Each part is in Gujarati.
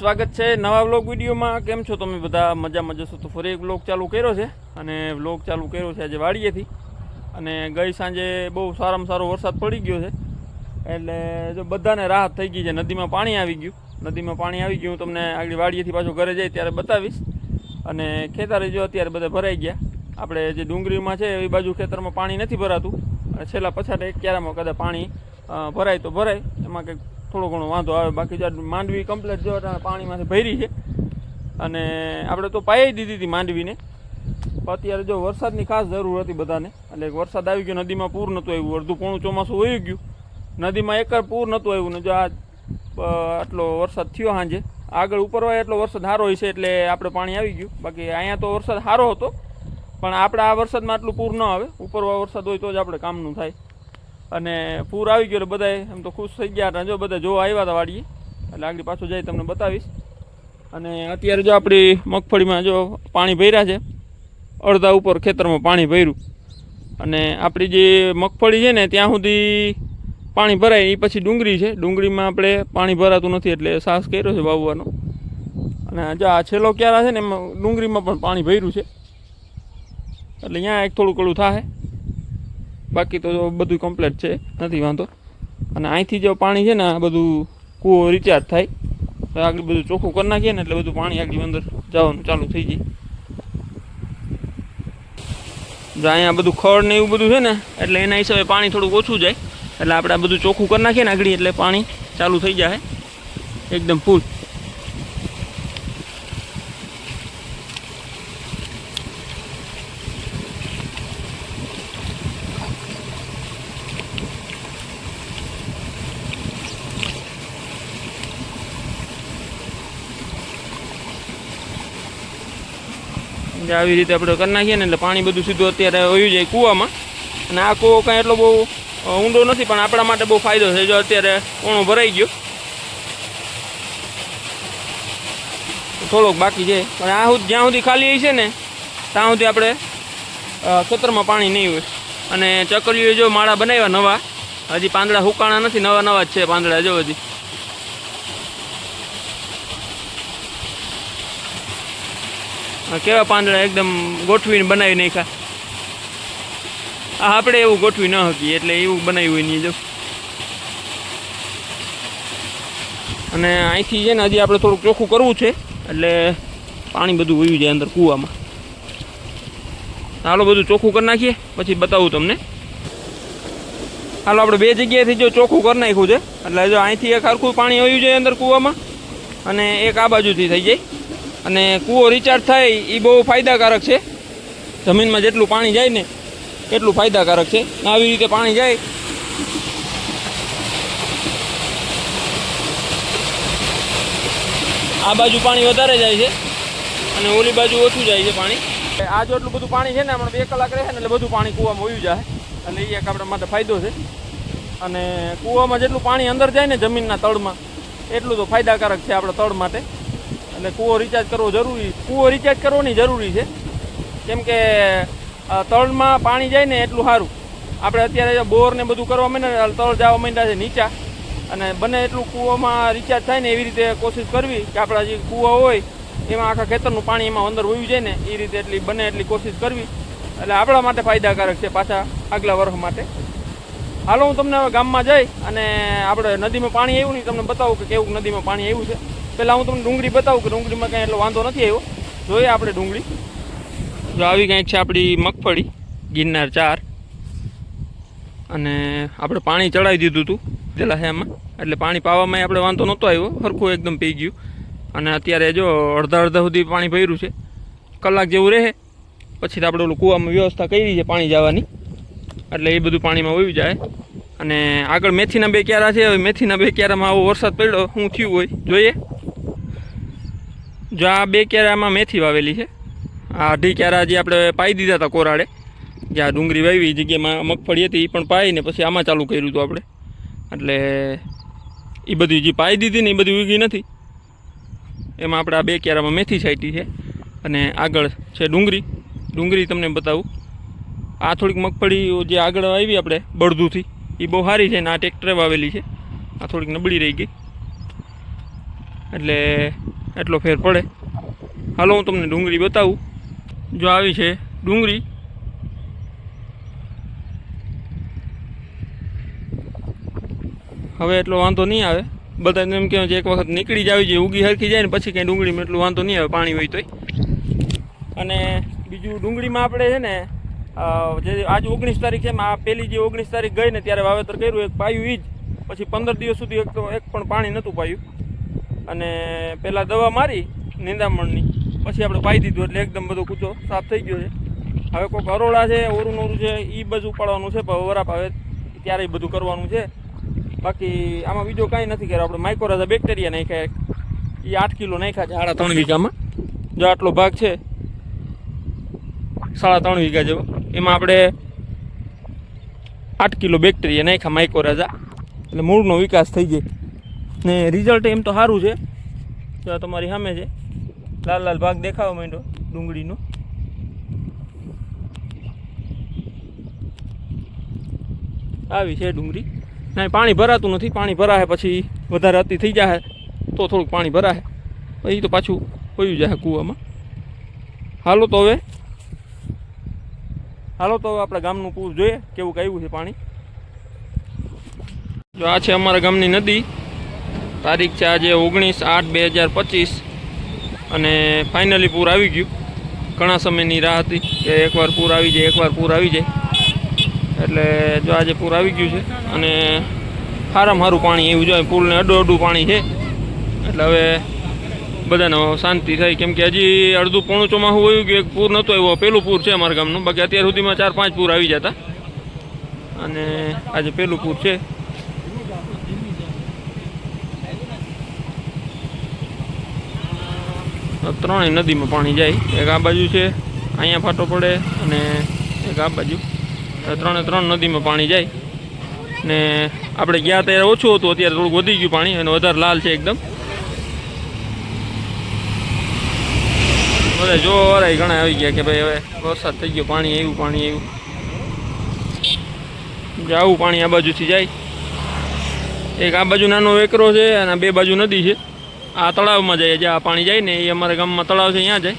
સ્વાગત છે નવા વ્લોગ વિડીયોમાં। કેમ છો તમે બધા? મજામાં જશો તો ફરી એક વ્લોગ ચાલુ કર્યો છે અને વ્લોગ ચાલુ કર્યો છે આજે વાડીએથી। અને ગઈ સાંજે બહુ સારામાં સારો વરસાદ પડી ગયો છે એટલે જો બધાને રાહત થઈ ગઈ છે। નદીમાં પાણી આવી ગયું, તમને આગળ વાડીએથી પાછો ઘરે જાય ત્યારે બતાવીશ। અને ખેતરે જો અત્યારે બધા ભરાઈ ગયા। આપણે જે ડુંગળીમાં છે એ બાજુ ખેતરમાં પાણી નથી ભરાતું અને છેલ્લા પછાડ એક ક્યારામાં કદાચ પાણી ભરાય તો ભરાય, એમાં કંઈક થોડો ઘણો વાંધો આવે। બાકી જો માંડવી કમ્પ્લીટ જો પાણીમાંથી ભરી છે અને આપણે તો પાઈ દીધી હતી માંડવીને। અત્યારે જો વરસાદની ખાસ જરૂર હતી બધાને, એટલે વરસાદ આવી ગયો। નદીમાં પૂર નહોતું આવ્યું, અડધું પોણું ચોમાસું વહી ગયું, નદીમાં એક પૂર નહોતું આવ્યું ને જો આ આટલો વરસાદ થયો સાંજે। આગળ ઉપરવાય એટલો વરસાદ સારો હોય છે એટલે આપણે પાણી આવી ગયું। બાકી અહીંયા તો વરસાદ સારો હતો પણ આપણે આ વરસાદમાં આટલું પૂર ન આવે। ઉપરવા વરસાદ હોય તો જ આપણે કામનું થાય। અને પૂર આવી ગયો એટલે બધા એમ તો ખુશ થઈ ગયા હતા। જો બધા જોવા આવ્યા હતા વાડીએ, એટલે આગળ પાછું જઈ તમને બતાવીશ। અને અત્યારે જો આપણી મગફળીમાં જો પાણી ભર્યા છે, અડધા ઉપર ખેતરમાં પાણી ભર્યું। અને આપણી જે મગફળી છે ને ત્યાં સુધી પાણી ભરાય, એ પછી ડુંગળી છે, ડુંગળીમાં આપણે પાણી ભરાતું નથી એટલે સાસ કર્યો છે વાવવાનો। અને જો આ છેલ્લો ક્યારા છે ને એમાં ડુંગળીમાં પણ પાણી ભર્યું છે એટલે અહીંયા એક થોડું કડું થાય, બાકી તો બધું કમ્પ્લીટ છે, નથી વાંધો। અને અહીંથી જો પાણી છે ને આ બધું કૂવો રિચાર્જ થાય તો આગળ બધું ચોખ્ખું કરી નાખીએ ને એટલે બધું પાણી આગળ અંદર જવાનું ચાલુ થઈ જાય। જો અહીંયા બધું ખડ ને એવું બધું છે ને એટલે એના હિસાબે પાણી થોડુંક ઓછું જાય, એટલે આપણે આ બધું ચોખ્ખું કરી નાખીએ ને આગળ એટલે પાણી ચાલુ થઈ જાય એકદમ ફૂલ। આવી રીતે આપણે કરી નાખીએ ને એટલે પાણી બધું સીધું અત્યારે વયું જાય કૂવામાં। અને આ કૂવો કાંઈ એટલો બહુ ઊંડો નથી પણ આપણા માટે બહુ ફાયદો છે। જો અત્યારે પોણો ભરાઈ ગયો, થોડોક બાકી છે પણ આ જ્યાં સુધી ખાલી છે ને ત્યાં સુધી આપણે ખેતરમાં પાણી નહીં હોય। અને ચકલીઓ જો માળા બનાવ્યા નવા, હજી પાંદડા હુકાણા નથી, નવા જ છે પાંદડા જો હજી। કેવા પાંદડા એકદમ ગોઠવીને બનાવી નાખ્યા। આપણે એવું ગોઠવી ન શકીએ એટલે એવું બનાવ્યું નહીં જો। અને અહીંથી છે ને હજી આપણે થોડુંક ચોખ્ખું કરવું છે એટલે પાણી બધું વયું જાય અંદર કૂવામાં। હાલો બધું ચોખ્ખું કરી નાખીએ પછી બતાવું તમને। હાલો આપણે બે જગ્યાએથી જો ચોખ્ખું કરી નાખ્યું છે એટલે જો અહીંથી એક હરખું પાણી વયું જાય અંદર કૂવામાં અને એક આ બાજુથી થઈ જાય। અને કૂવો રિચાર્જ થાય એ બહુ ફાયદાકારક છે, જમીનમાં જેટલું પાણી જાય ને એટલું ફાયદાકારક છે। આવી રીતે પાણી જાય આ બાજુ પાણી વધારે જાય છે અને ઓલી બાજુ ઓછું જાય છે પાણી। આ જો એટલું બધું પાણી છે ને આપણે 2 કલાક રહે ને એટલે બધું પાણી કૂવામાં વયું જાય એટલે એ એક આપણા માટે ફાયદો છે। અને કૂવામાં જેટલું પાણી અંદર જાય ને જમીનના તળમાં એટલું તો ફાયદાકારક છે આપણા તળ માટે। એટલે કૂવો રિચાર્જ કરવો જરૂરી, કૂવો રિચાર્જ કરવાની જરૂરી છે, કેમ કે તળમાં પાણી જાય ને એટલું સારું। આપણે અત્યારે બોર ને બધું કરવા માંડ્યા તળ જવા માંડ્યા છે નીચા, અને બને એટલું કૂવામાં રિચાર્જ થાય ને એવી રીતે કોશિશ કરવી કે આપણા જે કૂવો હોય એમાં આખા ખેતરનું પાણી એમાં અંદર વયું જાય ને એ રીતે એટલી બને એટલી કોશિશ કરવી, એટલે આપણા માટે ફાયદાકારક છે પાછા આગલા વર્ષ માટે। હાલો હું તમને હવે ગામમાં જઈ અને આપણે નદીમાં પાણી આવ્યું નહીં તમને બતાવું કે કેવું નદીમાં પાણી આવ્યું છે। પહેલાં હું તમને ડુંગળી બતાવું કે ડુંગળીમાં કાંઈ એટલો વાંધો નથી આવ્યો। જોઈએ આપણે ડુંગળી જો આવી કંઈક છે આપણી મગફળી ગિરનાર 4, અને આપણે પાણી ચડાવી દીધું હતું પેલા છે એમાં, એટલે પાણી પાવામાં આપણે વાંધો નહોતો આવ્યો, સરખું એકદમ પી ગયું। અને અત્યારે જો અડધા સુધી પાણી ભર્યું છે, કલાક જેવું રહે પછી આપણે ઓલું કૂવામાં વ્યવસ્થા કરી છે પાણી જવાની, એટલે એ બધું પાણીમાં વયું જાય। અને આગળ મેથીના 2 ક્યારા છે, હવે મેથીના 2 ક્યારામાં આવો વરસાદ પડ્યો શું થયું હોય જોઈએ। જો આ 2 ક્યારામાં મેથી વાવેલી છે, આ 2 ક્યારા જે આપણે પાઈ દીધા હતા કોરાડે, જ્યાં ડુંગળી વાવી એ જગ્યામાં મગફળી હતી એ પણ પાઈને પછી આમાં ચાલુ કર્યું હતું આપણે, એટલે એ બધી જે પાઈ દીધી ને એ બધી ઉગી નથી, એમાં આપણે આ 2 ક્યારામાં મેથી છાંટી છે। અને આગળ છે ડુંગળી તમને બતાવું। આ થોડીક મગફળી જે આગળ આવી આપણે બળદુથી એ બહુ સારી છે ને આ ટ્રેક્ટરે વાવેલી છે, આ થોડીક નબળી રહી ગઈ। એટલે એટલો ફેર પડે. હાલો હું તમને ડુંગળી બતાવું. જો આવી છે ડુંગળી. હવે એટલો વાંધો નહીં આવે. બધાને એમ કહેવાય છે એક વખત નીકળી જ આવી જાય, ઉગી હરખી જાય ને પછી કંઈ ડુંગળીમાં એટલું વાંધો નહીં આવે, પાણી હોય તોય. અને બીજું ડુંગળીમાં આપણે છે ને જે આજ 19 તારીખ છે, આ પહેલી જે 19 તારીખ ગઈ ને ત્યારે વાવેતર કર્યું, એક પાયું એ જ. પછી 15 દિવસ સુધી એક પણ પાણી નહોતું પાયું. અને પહેલાં દવા મારી નિંદામણની, પછી આપણે પાઈ દીધું એટલે એકદમ બધો કૂચો સાફ થઈ ગયો છે. હવે કોઈક અરોડા છે, ઓરું છે, એ બધું ઉપાડવાનું છે, વરાપ આવે ત્યારે બધું કરવાનું છે. બાકી આમાં બીજો કાંઈ નથી કર્યું. આપણે માઇકોરાઝા બેક્ટેરિયા નાખ્યા, એ 8 કિલો નાખ્યા છે 3.5 વીઘામાં. જો આટલો ભાગ છે 3.5 વીઘા જેવો, એમાં આપણે 8 કિલો બેક્ટેરિયા નાખ્યા માઇકોરાઝા, એટલે મૂળનો વિકાસ થઈ જાય. ને રિઝલ્ટ એમ તો સારું છે. જો તમારી સામે છે, લાલ લાલ ભાગ દેખાવા માંડ્યો ડુંગળીનો. આવી છે ડુંગળી. ના પાણી ભરાતું નથી, પાણી ભરાશે પછી વધારે અતિ થઈ જાય તો થોડુંક પાણી ભરાશે, પછી તો પાછું વયું જાય કૂવામાં. હાલો તો હવે આપણે ગામનું પૂર જોઈએ કેવું આવ્યું છે પાણી. જો આ છે અમારા ગામની નદી. તારીખ છે આજે 19/8/2025 અને ફાઇનલી પૂર આવી ગયું. ઘણા સમયની રાહ હતી કે એકવાર પૂર આવી જાય, એકવાર પૂર આવી જાય. એટલે જો આજે પૂર આવી ગયું છે અને સારામાં સારું પાણી એવું જોઈએ. પુલને અડું પાણી છે એટલે હવે બધાને શાંતિ થઈ. કેમ કે હજી અડધું પોણું ચોમાસું હોયું કે એક પૂર નહોતો આવ્યો. પહેલું પૂર છે અમારા ગામનું. બાકી અત્યાર સુધીમાં 4-5 પૂર આવી જતા અને આજે પહેલું પૂર છે. ત્રણેય નદીમાં પાણી જાય. એક આ બાજુ છે, અહીંયા ફાટો પડે, અને એક આ બાજુ. ત્રણ નદીમાં પાણી જાય. ને આપણે ગયા ત્યારે ઓછું હતું, અત્યારે થોડુંક વધી ગયું પાણી અને વધારે લાલ છે એકદમ. બધા જોવાવાળા ઘણા આવી ગયા કે ભાઈ હવે વરસાદ થઈ ગયો, પાણી આવ્યું. આવું પાણી આ બાજુથી જાય. એક આ બાજુ નાનો વેકરો છે અને 2 બાજુ નદી છે. આ તળાવમાં જાય, જ્યાં પાણી જાય ને એ અમારા ગામમાં તળાવ છે, અહીંયા જાય.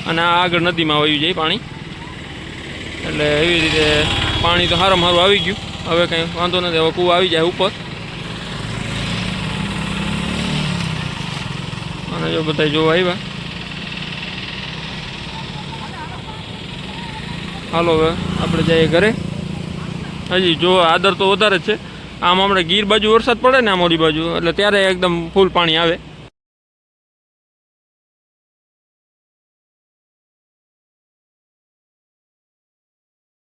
અને આ આગળ નદીમાં વયું જાય પાણી. એટલે એવી રીતે પાણી તો સારામાં સારું આવી ગયું. હવે કંઈ વાંધો નથી. હવે કૂવા આવી જાય ઉપર. અને જો બધા જોવા આવ્યા. હાલો હવે આપણે જઈએ ઘરે. હજી જો આદર તો વધારે જ છે. આમ આપણે ગીર બાજુ વરસાદ પડે ને, આમોડી બાજુ, એટલે ત્યારે એકદમ ફૂલ પાણી આવે.